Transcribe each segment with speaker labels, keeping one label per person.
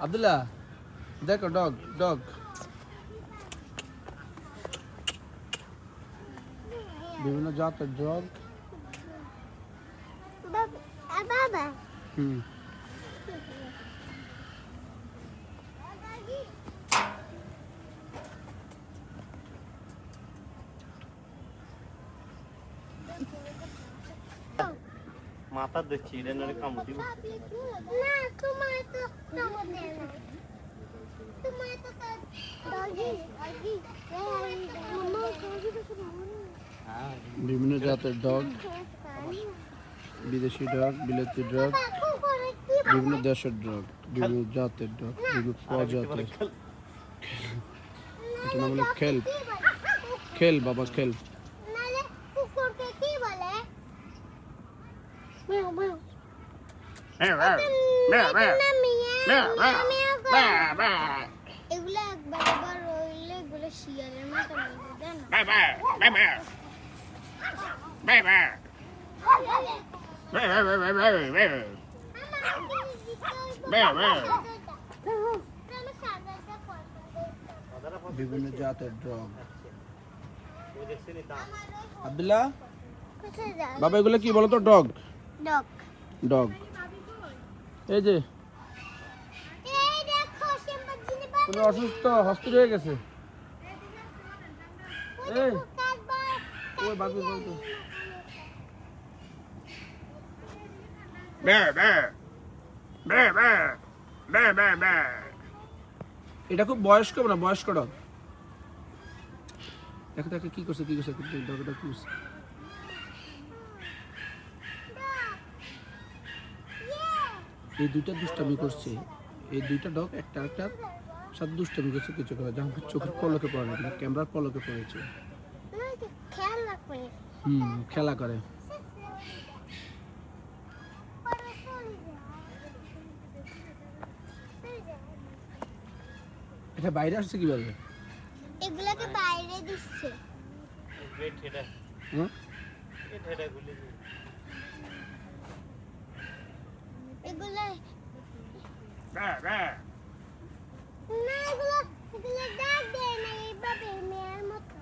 Speaker 1: আব্দুল্লাহ দেখো dog dog বিভিন্ন জাতের ডগ
Speaker 2: বাবা
Speaker 1: হুম
Speaker 3: মাথা দেখছি এটা নরে কামড় দিব
Speaker 2: না তোমার তো কামড় দেয় না তোমার তো ডগি ডগি মাম্মা ডগি তো
Speaker 1: বিভিন্ন জাতের ডগ বিদেশি ডগ বিলেতি ডগ বিভিন্ন দেশের ডগ বিভিন্ন জাতের ডগ বিভিন্ন প্রজাতের এটা নাম হলো খেল খেল বাবা খেল
Speaker 2: নালে কুকুরকে কি বলে মিয়াও মিয়াও এগুলো একবার একবার রইলে এগুলো শিয়ালের মতো জানো
Speaker 1: বিভিন্ন জাতের ডগ আব্দুল্লাহ বাবা এগুলো কি বলো তো ডগ
Speaker 2: ডগ
Speaker 1: ডগ এই যে
Speaker 2: এই দেখো শিম্পাঞ্জি
Speaker 1: তুমি অসুস্থ হসপিটাল হয়ে গেছে এই ওই বাবু বলতো এটা খুব বয়স্ক না বয়স্ক ডগ দেখো দেখো কি করছে ডগটা কি করছে এই দুইটা দুষ্টামি করছে এই দুইটা ডগ একটা একটা সাথে দুষ্টামি করছে কিছু করে যেমন চোখের পলকে পড়ে না কিন্তু ক্যামেরার পলকে পড়েছে
Speaker 2: খেয়াল রাখবে
Speaker 1: খেলা করে এটা বাইরে আসছে কিভাবে
Speaker 2: এগুলোকে বাইরে দিচ্ছে
Speaker 3: গেট এটা
Speaker 1: হুম
Speaker 3: গেট এটা খুলে দিই
Speaker 2: এগুলো না এগুলো ডাক দেয় না এইভাবে মেয়ের মতো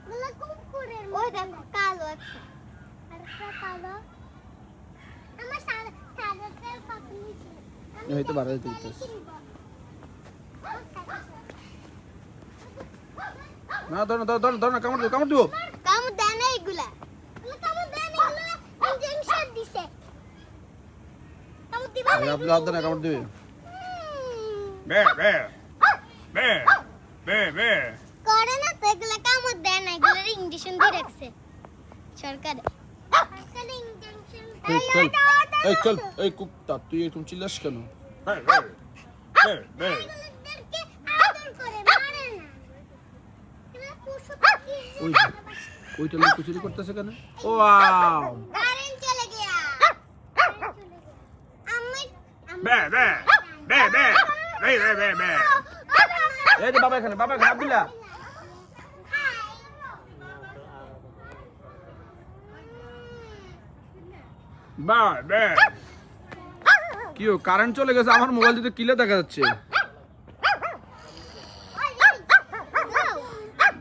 Speaker 2: এগুলো কুকুরের মতো ওই দেখো কালো একটা আর একটা কালো আমার সাদাটার কপি ছিল
Speaker 1: হয়তো বাড়াই দিতেছে না ধর না কামড় দিও
Speaker 2: কামড় দেয় না এগুলা কামড় দেয় না এগুলো ইনজেকশন দিছে কামড় দিবা না
Speaker 1: আপনি না কামড় দিবে
Speaker 2: করে না তো এগুলো কামড় দেয় না এগুলোর ইনজেকশন দিয়ে রাখছে সরকারে সরকারে ইনজেকশন
Speaker 1: চল এই কুত্তা তুই এরকম চিল্লাস কেন
Speaker 2: এগুলোদেরকে আদর করে মারে না এগুলো পশু পাখি
Speaker 1: ওই ওইটা লোক চুরি করতেছে কেন ওয়াও
Speaker 2: কারেন্ট চলে গিয়া আমি
Speaker 1: এই যে বাবা এখানে আব্দুল্লাহ কি কারেন্ট চলে গেছে আমার মোবাইল দিতে কিলে দেখা যাচ্ছে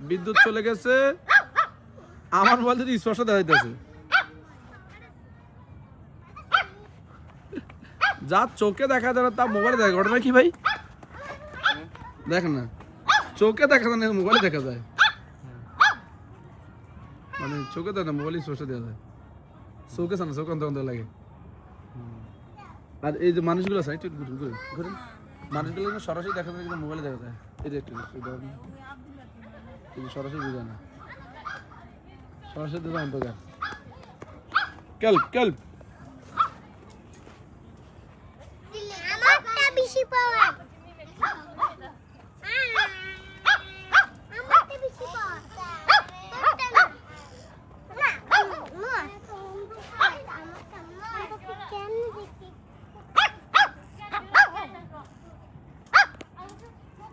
Speaker 1: বিদ্যুৎ চলে গেছে আমার মোবাইল দিতে স্পষ্ট দেখা যাইতেছে যা চোখে দেখা যায় না তা মোবাইলে দেখা ঘটনা কি ভাই দেখ না চোখে দেখা যায় না মোবাইলে দেখা যায় মানে চোখে দেয় না মোবাইলে স্পষ্ট দেওয়া যায় চোখে না চোখ অন্ধ লাগে আর এই যে মানুষগুলো আছে একটু ঘুরে মানুষগুলো সরাসরি দেখা যায় কিন্তু মোবাইলে দেখা যায় এই যে একটু এই যে সরাসরি বোঝা না সরাসরি দেখা অন্ধকার কেল্প